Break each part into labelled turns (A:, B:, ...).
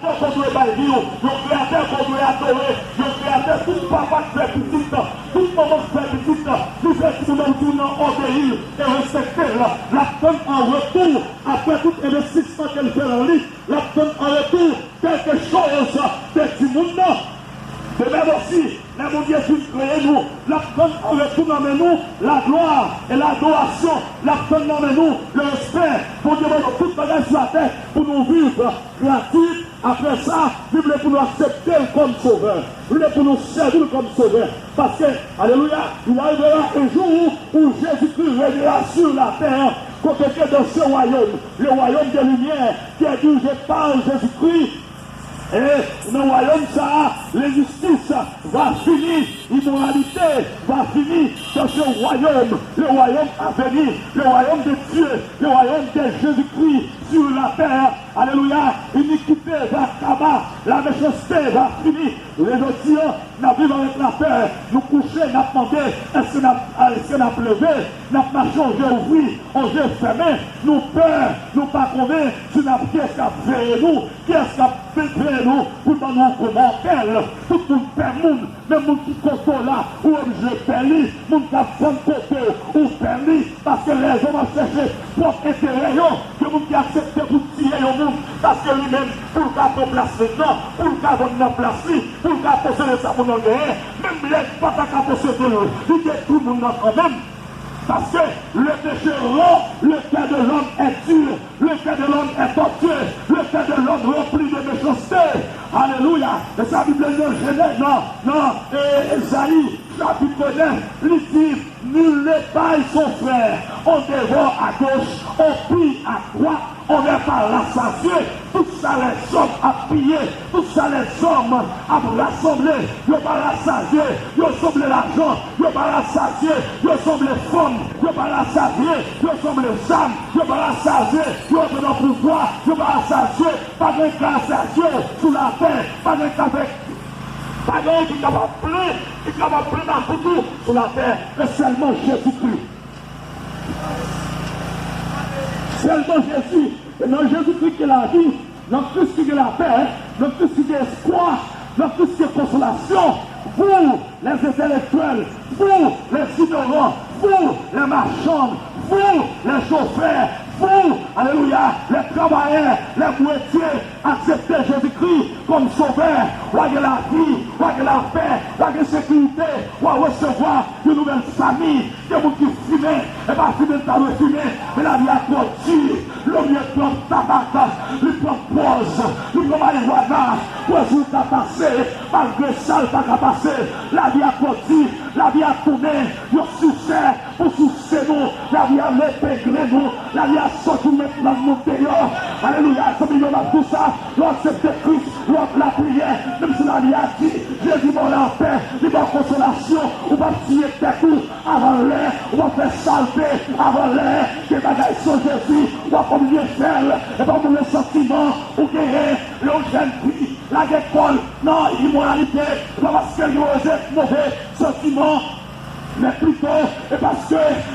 A: qu'on doit bâtir, le créateur qu'on doit adorer, le créateur, tout papa qui fait petit, tout maman qui fait petit, nous faisons tout nous obéir et respecter. La donne en retour, après tout investissement qu'elle fait en lui, la donne en retour quelque chose de du monde. De même aussi, les mon Dieu qui créé nous, la donne en retour dans nous la gloire et l'adoration, la donne dans nous le respect pour Dieu tout le bagage sur la terre pour nous vivre gratuit. Après ça, nous voulons pour nous accepter comme sauveur, nous voulons pour nous servir comme sauveur. Parce que, alléluia, il arrivera un jour où Jésus-Christ régnera sur la terre, côté que dans ce royaume, le royaume de lumière qui est dirigé par Jésus-Christ. Et dans le royaume, ça, l'injustice va finir, l'immoralité va finir dans ce royaume, le royaume à venir, le royaume de Dieu, le royaume de Jésus-Christ sur la terre. Alléluia, l'iniquité va acabar, la méchanceté va finir. Les autres, nous vivons avec la peur, nous coucher, nous demandé, est-ce qu'on a pleuvé, nous marchons, on a ouvert, on a fermé, nous peur, nous pas convaincus, si nous avons qui est-ce qui a fait nous, qui est-ce qui a fait nous, pour nous commenter, tout le monde perd le monde, même le monde qui contrôle là, ou je perds, le monde qui a fait côté, ou perdu, parce que les hommes ont cherché propre intérêt, que le monde qui a accepté pour tirer le monde, parce que lui-même, pour le cas de place maintenant, pour le cas de place, pour le cas de posséder ça pour nous gagner, même les pas qu'à posséder, il dit tout le monde quand même. Parce que le péché rend, le cœur de l'homme est dur, le cœur de l'homme est tortueux, le cœur de l'homme rempli de méchanceté. Alléluia. Et ça, Bible de Genèse, non, Esaïe, chapitre 9, il dit, nul n'épargne son frère, on dévore à gauche, on pille à droite, on n'est pas rassasié, tout ça les hommes à piller, tout ça les hommes à rassembler, ils n'ont pas rassasié, ils ont semblé l'argent, ils n'ont pas rassasié, ils ont semblé femmes, ils n'ont pas rassasié, ils ont semblé âmes, ils n'ont pas rassasié, ils ont fait leur pouvoir, ils n'ont pas rassasié, pas de rassasié sous la terre, pas de café. Pas de qui est capable de plein dans tout sur la terre, mais seulement Jésus-Christ. Seulement Jésus, et dans Jésus-Christ qui est la vie, dans Christ qui est la paix, dans Christ qui est l'espoir, dans Christ qui est consolation, pour les intellectuels, pour les ignorants, pour les marchands, pour les chauffeurs, pour, alléluia, les travailleurs, les moitiés, accepter Jésus-Christ comme sauveur, voyez la vie, voyez la paix, voyez la sécurité, voyez recevoir une nouvelle famille, des gens qui fument, et pas fumer, pas fumer, mais la vie a continué, le mieux prend tabac, le prend pause, le prend marijuana, pour vous à passer, malgré ça, il n'a pas passé, la vie a continué, la vie a tourné, le succès, pour succès nous, la vie a l'épinglé nous, la vie a sorti maintenant de mon dehors, alléluia, ça me donne tout ça, l'accepter Christ, la prière, même si la vie a dit, Jésus m'a la paix, il m'a consolation, on va tirer tes coups avant l'air, on va faire salver avant l'air, des bagages sur Jésus, on va comme mieux faire, et pas pour le sentiment, ou guérir, le jeune prix, la école, non, immoralité, pas parce que vous mauvais sentiment, mais plutôt et parce que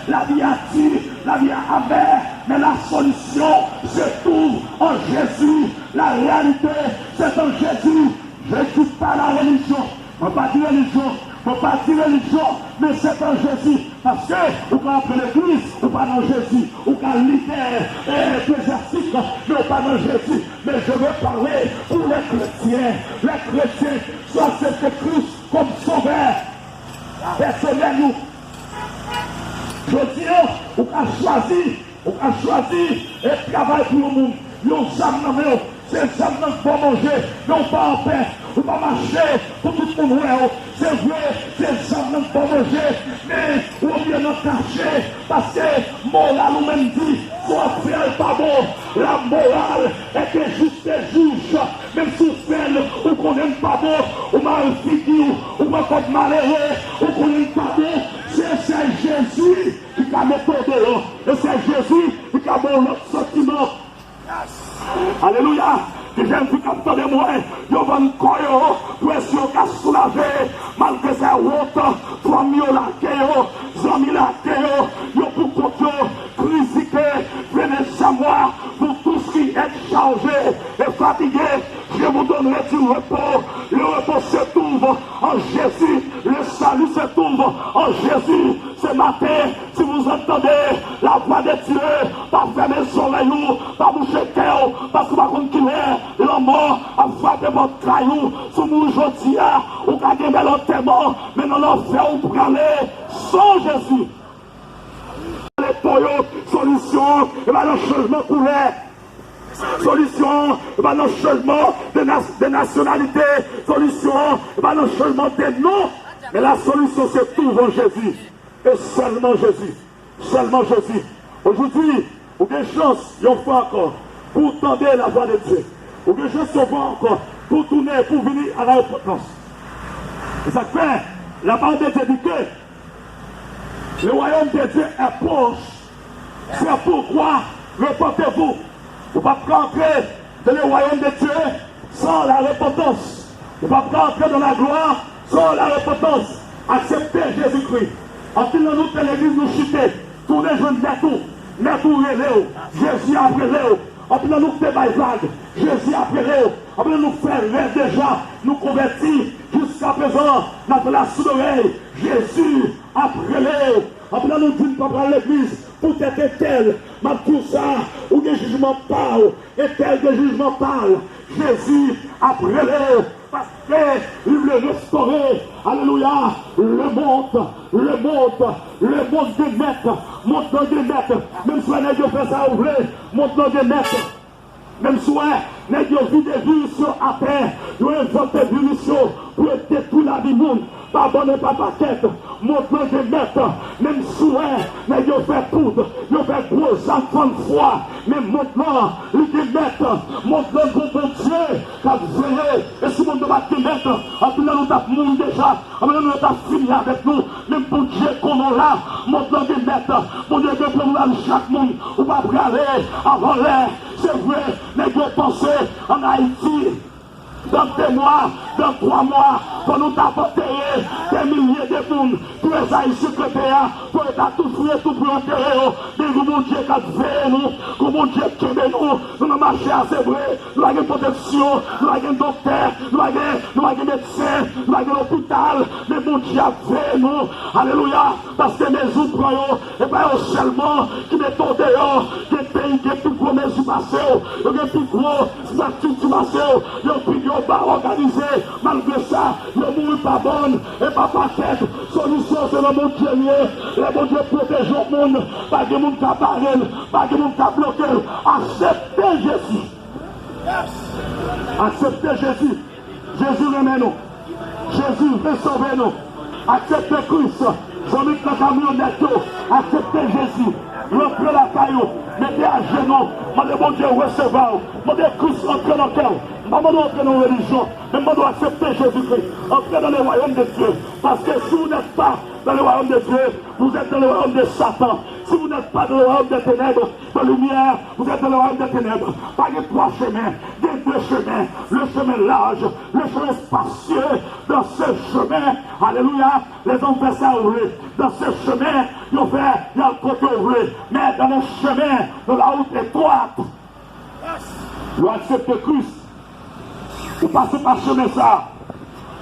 A: la vie a tiré, la vie a amère, mais la solution se trouve en Jésus. La réalité, c'est en Jésus. Je ne dis pas la religion, je ne veux pas dire religion, je ne veux pas dire religion, mais c'est en Jésus. Parce que, vous pouvez appeler l'église, vous pas dans Jésus, vous pouvez libérer ecclésiastique, mais pas dans Jésus. Mais je veux parler pour les chrétiens. Les chrétiens sont acceptés Christ comme sauveur. Personnel, nous. Je dis, on a choisi et travailler pour le monde. Nous sommes c'est ça pour manger, non pas en paix, ou pas marcher pour tout le monde. C'est vrai, c'est ça pour manger, mais on vient nous cacher, parce que morale ou même dit, soit faire pas bon, la morale est que juste juge, même si vous faites ou qu'on n'aime pas bon, ou mal figure, ou pas comme malheureux, ou qu'on n'aime pas bon, c'est Jésus qui a méthode, et c'est Jésus qui a bon notre sentiment. Alléluia. Que j'aime que capteur de moi, je vais me coller, pression qu'à soulager, malgré sa route, famille la kéo, amis la kéo, yo pour côté, critiquer, venez savoir, pour tout ce qui est chargé et fatigué, Je vous donnerai du repos. Le repos se trouve en Jésus. Le salut se trouve en Jésus. Ce matin, si vous entendez la voix de Dieu, pas fermer le soleil, pas boucher cœur, parce que par contre qu'il est, la mort a frappé votre caillou, sous mon aujourd'hui, ou qu'à gagner l'enterrement, mais non, l'enfer ou pour aller sans Jésus. Les toyotes, solution, et bien le changement pour les solution, et bien le changement de nationalité, solution, et bien le changement des noms, mais la solution se trouve en Jésus. Et seulement Jésus. Seulement Jésus. Aujourd'hui, vous avez chance, il faut encore, pour tendre la voix de Dieu. Vous avez chance encore, pour tourner, pour venir à la repentance. Et ça fait, la parole de Dieu dit que le royaume de Dieu est proche. C'est pourquoi repentez-vous. Vous ne pouvez pas entrer dans le royaume de Dieu sans la repentance. Vous ne pouvez pas entrer dans la gloire sans la repentance. Acceptez Jésus-Christ. En plus, nous, l'église nous chuter. Tous les jeunes n'est tout relève. Jésus a relève. En plus, nous faisons des vagues. Jésus a relève. En plus, nous faisons déjà, nous convertis. Jusqu'à présent, dans la sous-oreille. Jésus a relève. En plus, nous disons pas prendre l'église pour être tel. Mais tout ça, où des jugements parlent. Et tel que jugement parle. Jésus a relève. Parce qu'il veut restaurer, alléluia, le monde des maîtres, monde des maîtres, même si on a fait ça ouvrir, monde des maîtres, même si on a vu des munitions à terre, on a inventé des munitions pour détruire la vie monde, pas bonne et pas paquette, monde des maîtres, même si on a fait poudre, on a fait gros enfants de foi, mais maintenant, les maîtres, monde de bon Dieu, qu'a veillé, et si on doit te mettre, en plus nous avons déjà, en plus nous avons fini avec nous, même pour Dieu qu'on a là, montre des maîtres, pour Dieu que pour nous chaque monde, on va aller avant l'air, c'est vrai, mais de penser en Haïti, dans 2 mois, dans 3 mois, pour nous apporter des milliers de monde, pour les haïtiens secrétaires, pour être tout fouiller, tout pour enterrer, mais comment Dieu a fait nous, comment Dieu a aimé nous avons marché assez vrai, nous avons une protection, nous avons un docteur, nous avons un médecin, nous avons un hôpital, mais mon Dieu a fait nous, alléluia, parce que mes jours prennent, et pas seulement qui mettent dehors, des pays qui ont plus gros mesures passées, qui ont plus gros activités passées, qui ont plus pas organisé, malgré ça, le monde pas bon, et pas paquette, solution c'est le monde Dieu, le bon Dieu protège le monde, pas de monde qui a barré, pas de monde qui a bloqué, acceptez Jésus. Acceptez Jésus. Jésus remet-nous. Jésus sauver-nous. Acceptez Christ. Jean-Luc le camionnette, acceptez Jésus. Rentrez la caillou, mettez à genoux, demandez mon Dieu recevoir, demandez Christ entrer dans le cœur, demandez entrer dans la religion, demandez accepter Jésus-Christ, entrez dans le royaume de Dieu, parce que si vous n'êtes pas dans le royaume de Dieu, vous êtes dans le royaume de Satan. Si vous n'êtes pas dans le royaume des ténèbres, de lumière, vous êtes dans le royaume des ténèbres. Pas de 3 chemins, des 2 chemins. Le chemin large, le chemin spacieux. Dans ce chemin, alléluia, les hommes font ça ouvrir. Dans ce chemin, il y a le côté ouvrir. Mais dans le chemin, dans la route étroite, vous acceptez Christ. Vous passez par ce chemin ça.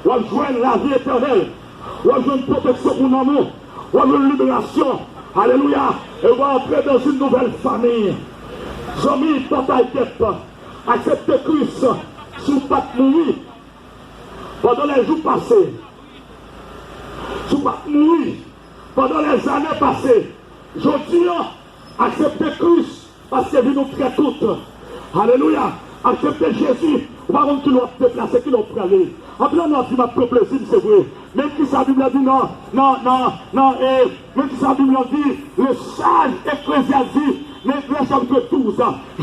A: Vous rejoignez la vie éternelle. Vous rejoignez une protection pour nous. Vous rejoignez une libération. Alléluia. Et on va entrer dans une nouvelle famille. J'ai mis bataille tête. Acceptez Christ. Si vous ne pas mourir pendant les jours passés. Si vous ne pas mourir pendant les années passées. Je dis, acceptez Christ parce que vous nous traitez toutes. Alléluia. Acceptez Jésus. On va rendre qu'il doit se déplacer, qu'il doit aller. En plein non, tu m'as fait plaisir, c'est vrai. Même qui sa Bible a dit non, et même qui sa Bible a dit, le sage ecclésiastique, mais le chapitre 12,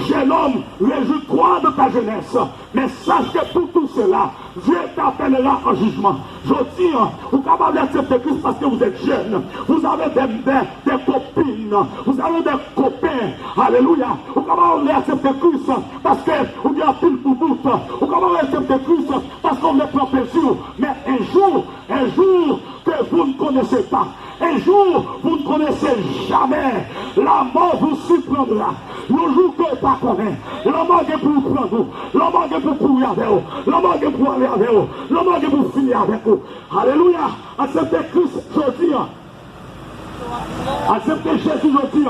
A: jeune homme, réjouis-toi de ta jeunesse, mais sache que pour tout cela, Dieu t'appellera en jugement. Je dis, vous êtes capable d'accepter Christ parce que vous êtes jeune, vous avez des copines, vous avez des copains, alléluia, vous êtes capable d'accepter Christ parce que vous avez un pile pour vous, vous êtes capable d'accepter Christ parce qu'on est prend plaisir, mais un jour que vous ne connaissez pas, un jour vous ne connaissez jamais, la mort vous surprendra, Le jour que pas connaît, l'homme est pour prendre vous, l'homme est pour courir avec vous, l'homme est pour aller avec vous, l'homme est pour finir avec vous. Alléluia. Acceptez Christ aujourd'hui. Acceptez Jésus aujourd'hui.